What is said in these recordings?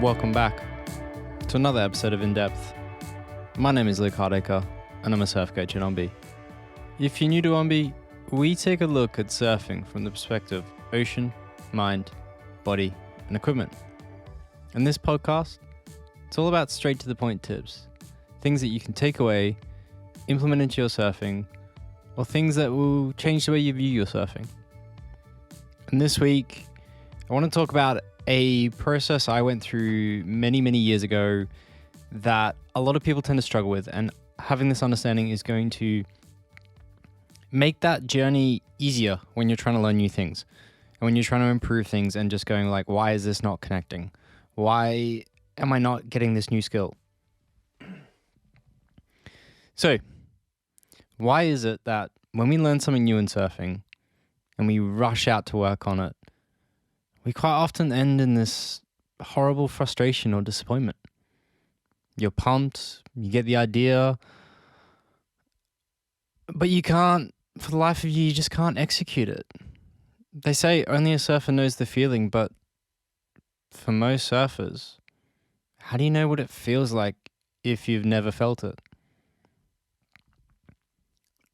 Welcome back to another episode of In Depth. My name is Luke Hardacre and I'm a surf coach at Ombi. If you're new to Ombi, we take a look at surfing from the perspective of ocean, mind, body, and equipment. In this podcast, it's all about straight to the point tips, things that you can take away, implement into your surfing, or things that will change the way you view your surfing. And this week, I want to talk about a process I went through many years ago that a lot of people tend to struggle with, and having this understanding is going to make that journey easier when you're trying to learn new things and when you're trying to improve things and just going like, why is this not connecting? Why am I not getting this new skill? So, why is it that when we learn something new in surfing and we rush out to work on it, we quite often end in this horrible frustration or disappointment? You're pumped, you get the idea, but you can't, for the life of you, you just can't execute it. They say only a surfer knows the feeling, but for most surfers, how do you know what it feels like if you've never felt it?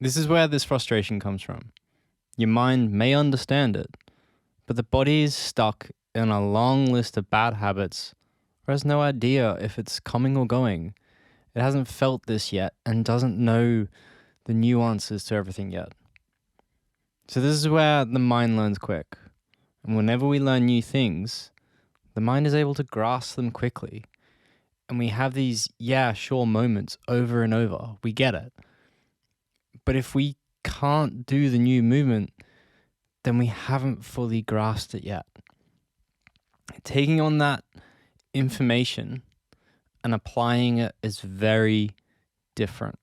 This is where this frustration comes from. Your mind may understand it, but the body is stuck in a long list of bad habits or has no idea if it's coming or going. It hasn't felt this yet and doesn't know the nuances to everything yet. So this is where the mind learns quick. And whenever we learn new things, the mind is able to grasp them quickly. And we have these, moments over and over. We get it. But if we can't do the new movement, then we haven't fully grasped it yet. Taking on that information and applying it is very different.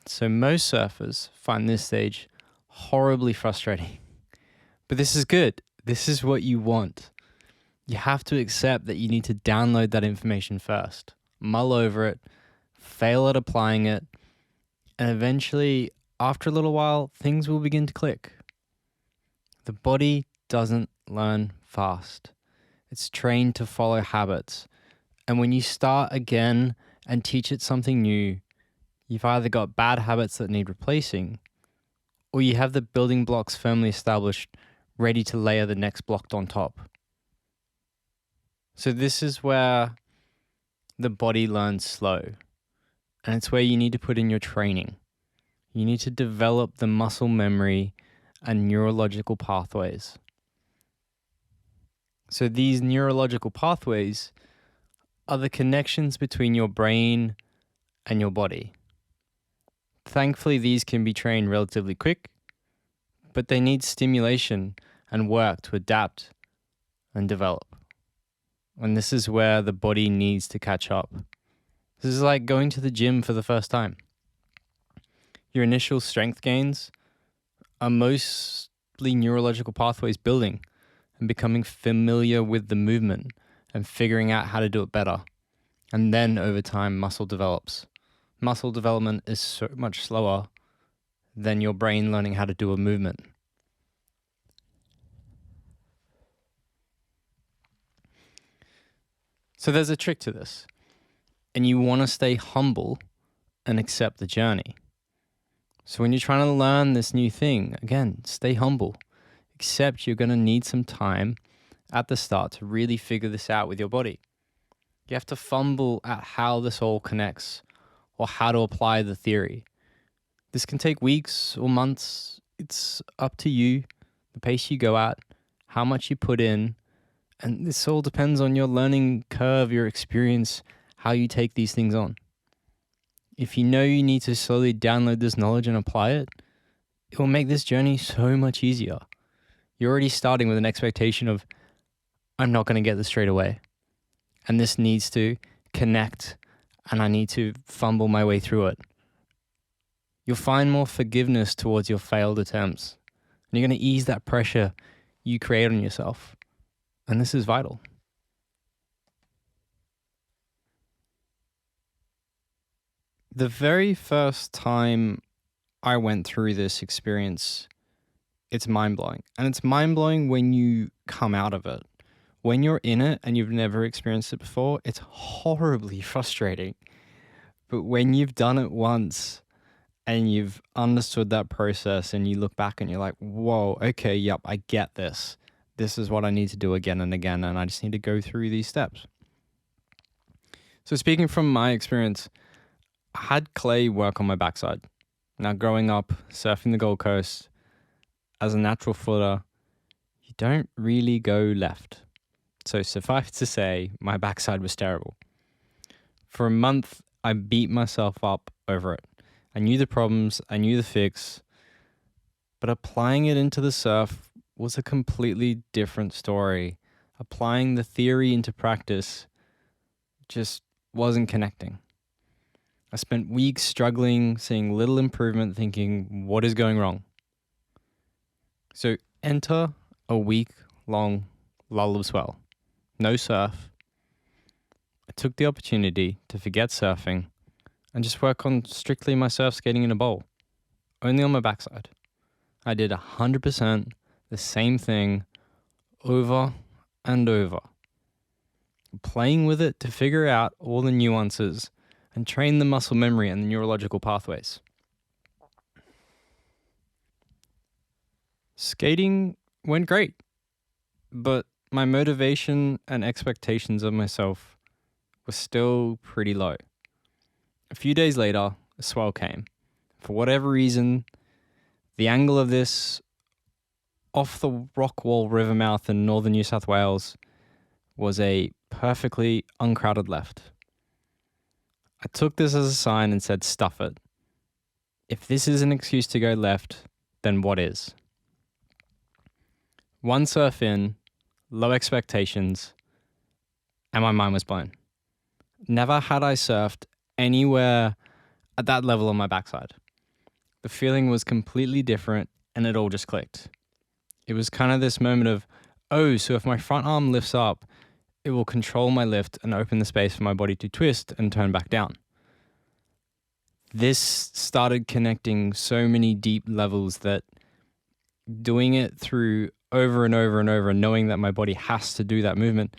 So most surfers find this stage horribly frustrating. But this is good. This is what you want. You have to accept that you need to download that information first, mull over it, fail at applying it, and eventually, after a little while, things will begin to click. The body doesn't learn fast. It's trained to follow habits. And when you start again and teach it something new, you've either got bad habits that need replacing, or you have the building blocks firmly established, ready to layer the next block on top. So this is where the body learns slow. And it's where you need to put in your training. You need to develop the muscle memory and neurological pathways. So these neurological pathways are the connections between your brain and your body. Thankfully, these can be trained relatively quick, but they need stimulation and work to adapt and develop. And this is where the body needs to catch up. This is like going to the gym for the first time. Your initial strength gains are mostly neurological pathways building and becoming familiar with the movement and figuring out how to do it better. And then over time, muscle develops. Muscle development is so much slower than your brain learning how to do a movement. So there's a trick to this. And you want to stay humble and accept the journey. So when you're trying to learn this new thing, again, stay humble. Accept you're going to need some time at the start to really figure this out with your body. You have to fumble at how this all connects or how to apply the theory. This can take weeks or months. It's up to you, the pace you go at, how much you put in. And this all depends on your learning curve, your experience, how you take these things on. If you know you need to slowly download this knowledge and apply it, it will make this journey so much easier. You're already starting with an expectation of, I'm not going to get this straight away. And this needs to connect, and I need to fumble my way through it. You'll find more forgiveness towards your failed attempts. And you're going to ease that pressure you create on yourself. And this is vital. The very first time I went through this experience, it's mind-blowing. And it's mind-blowing when you come out of it. when you're in it and you've never experienced it before, it's horribly frustrating. But when you've done it once and you've understood that process and you look back and you're like, whoa, okay, yep, I get this. This is what I need to do again and again, and I just need to go through these steps. So speaking from my experience, I had clay work on my backside. Now, growing up, surfing the Gold Coast, as a natural footer, you don't really go left. So suffice to say, my backside was terrible. For a month, I beat myself up over it. I knew the problems, I knew the fix, but applying it into the surf was a completely different story. Applying the theory into practice just wasn't connecting. I spent weeks struggling, seeing little improvement, thinking, what is going wrong? So enter a week-long lull of swell. No surf. I took the opportunity to forget surfing and just work on strictly my surf skating in a bowl, only on my backside. I did 100% the same thing over and over, playing with it to figure out all the nuances and train the muscle memory and the neurological pathways. Skating went great, but my motivation and expectations of myself were still pretty low. A few days later, a swell came. For whatever reason, the angle of this off the Rockwall River mouth in northern New South Wales was a perfectly uncrowded left. I took this as a sign and said, stuff it. If this is an excuse to go left, then what is? One surf in, low expectations, and my mind was blown. Never had I surfed anywhere at that level on my backside. The feeling was completely different and it all just clicked. It was kind of this moment of, oh, so if my front arm lifts up, it will control my lift and open the space for my body to twist and turn back down. This started connecting so many deep levels that doing it through over and over and over, knowing that my body has to do that movement,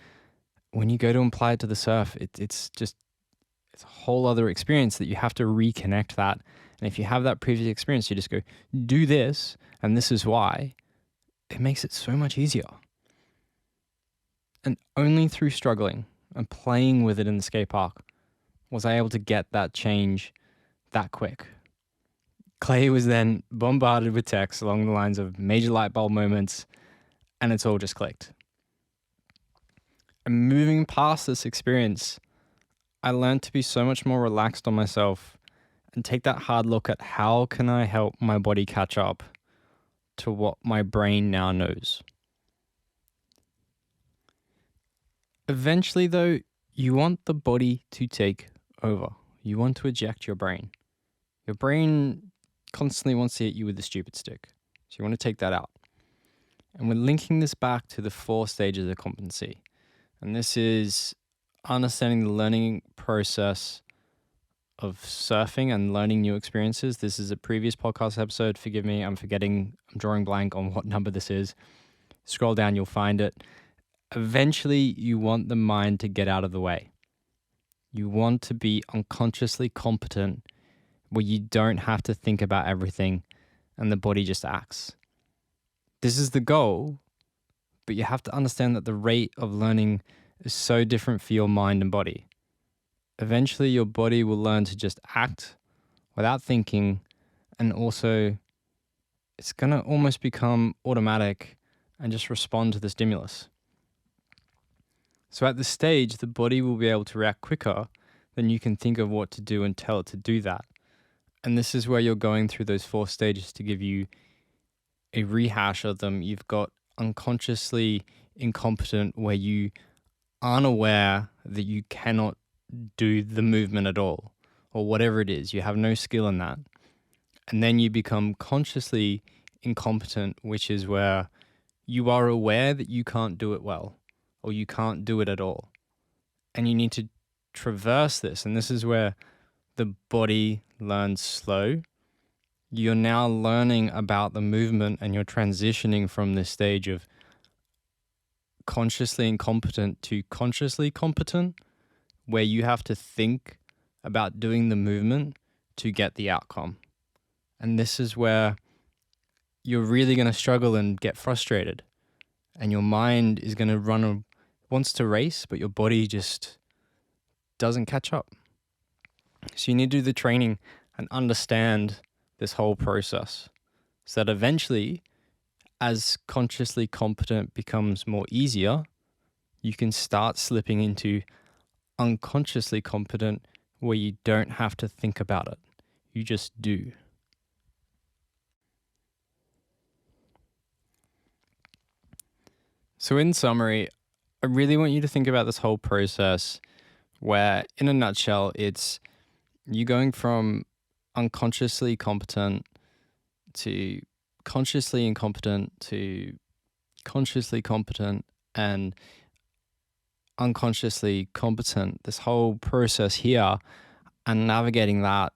when you go to apply it to the surf, it's a whole other experience that you have to reconnect that. And if you have that previous experience, you just go, do this, and this is why. It makes it so much easier. And only through struggling and playing with it in the skate park was I able to get that change that quick. Clay was then bombarded with texts along the lines of major light bulb moments, and it's all just clicked. And moving past this experience, I learned to be so much more relaxed on myself and take that hard look at how can I help my body catch up to what my brain now knows. Eventually, though, you want the body to take over. You want to eject your brain. Your brain constantly wants to hit you with the stupid stick. So you want to take that out. And we're linking this back to the 4 stages of competency. And this is understanding the learning process of surfing and learning new experiences. This is a previous podcast episode. Forgive me, I'm drawing blank on what number this is. Scroll down, you'll find it. Eventually, you want the mind to get out of the way. You want to be unconsciously competent where you don't have to think about everything and the body just acts. This is the goal, but you have to understand that the rate of learning is so different for your mind and body. Eventually, your body will learn to just act without thinking, and also it's going to almost become automatic and just respond to the stimulus. So at this stage, the body will be able to react quicker than you can think of what to do and tell it to do that. And this is where you're going through those 4 stages to give you a rehash of them. You've got unconsciously incompetent, where you aren't aware that you cannot do the movement at all, or whatever it is. You have no skill in that. And then you become consciously incompetent, which is where you are aware that you can't do it well, or you can't do it at all. And you need to traverse this. And this is where the body learns slow. You're now learning about the movement and you're transitioning from this stage of consciously incompetent to consciously competent, where you have to think about doing the movement to get the outcome. And this is where you're really going to struggle and get frustrated. And your mind is going to wants to race, but your body just doesn't catch up. So you need to do the training and understand this whole process so that eventually, as consciously competent becomes more easier, you can start slipping into unconsciously competent where you don't have to think about it. You just do. So in summary, I really want you to think about this whole process where, in a nutshell, it's you going from unconsciously competent to consciously incompetent to consciously competent and unconsciously competent. This whole process here and navigating that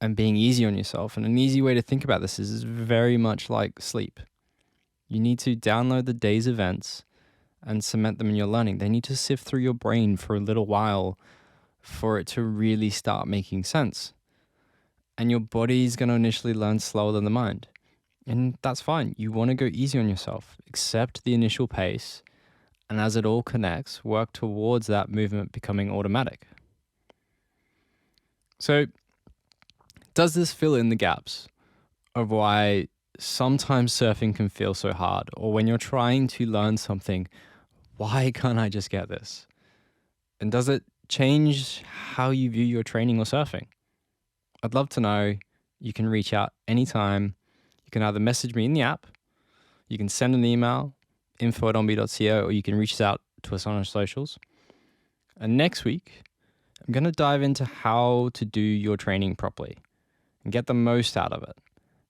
and being easy on yourself. And an easy way to think about this is very much like sleep. You need to download the day's events and cement them in your learning. They need to sift through your brain for a little while for it to really start making sense. And your body's going to initially learn slower than the mind. And that's fine. You want to go easy on yourself. Accept the initial pace. And as it all connects, work towards that movement becoming automatic. So, does this fill in the gaps of why sometimes surfing can feel so hard? Or when you're trying to learn something, why can't I just get this? And does it change how you view your training or surfing? I'd love to know. You can reach out anytime. You can either message me in the app, you can send an email, info@ombi.co, or you can reach out to us on our socials. And next week, I'm going to dive into how to do your training properly and get the most out of it.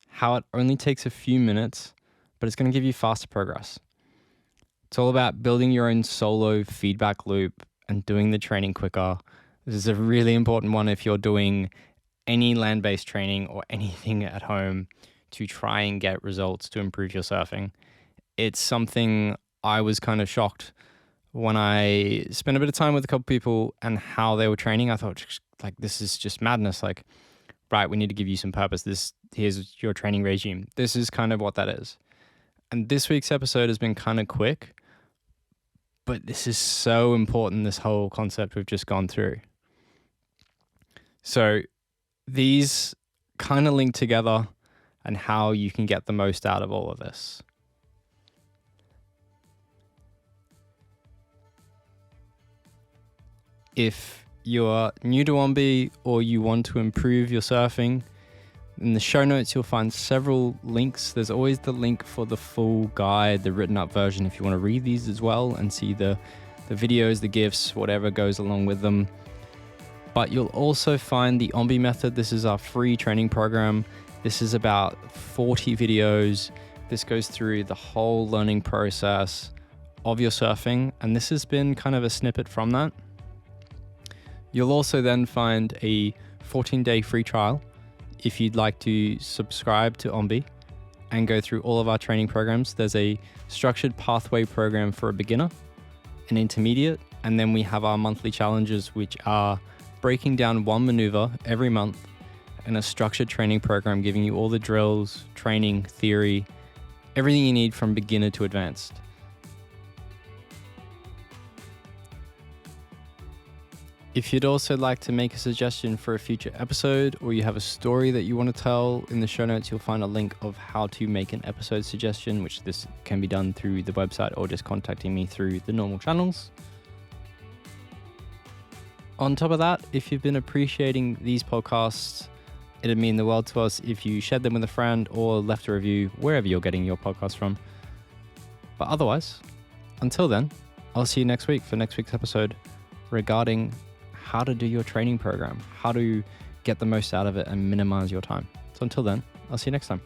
How it only takes a few minutes, but it's going to give you faster progress. It's all about building your own solo feedback loop and doing the training quicker. This is a really important one if you're doing any land-based training or anything at home to try and get results to improve your surfing. It's something I was kind of shocked when I spent a bit of time with a couple people and how they were training. I thought, like, this is just madness. Like, right, we need to give you some purpose. Here's your training regime. This is kind of what that is. And this week's episode has been kind of quick, but this is so important, this whole concept we've just gone through. So these kind of link together and how you can get the most out of all of this. If you're new to Ombi or you want to improve your surfing, in the show notes you'll find several links. There's always the link for the full guide, the written up version, if you want to read these as well and see the videos, the GIFs, whatever goes along with them. But you'll also find the Ombi method. This is our free training program. This is about 40 videos. This goes through the whole learning process of your surfing, and this has been kind of a snippet from that. You'll also then find a 14-day free trial if you'd like to subscribe to Ombi and go through all of our training programs. There's a structured pathway program for a beginner, an intermediate, and then we have our monthly challenges, which are breaking down one maneuver every month and a structured training program giving you all the drills, training, theory, everything you need from beginner to advanced. If you'd also like to make a suggestion for a future episode, or you have a story that you want to tell, in the show notes you'll find a link of how to make an episode suggestion, which this can be done through the website or just contacting me through the normal channels. On top of that, if you've been appreciating these podcasts, it'd mean the world to us if you shared them with a friend or left a review wherever you're getting your podcast from. But otherwise, until then, I'll see you next week for next week's episode regarding how to do your training program, how to get the most out of it and minimize your time. So until then, I'll see you next time.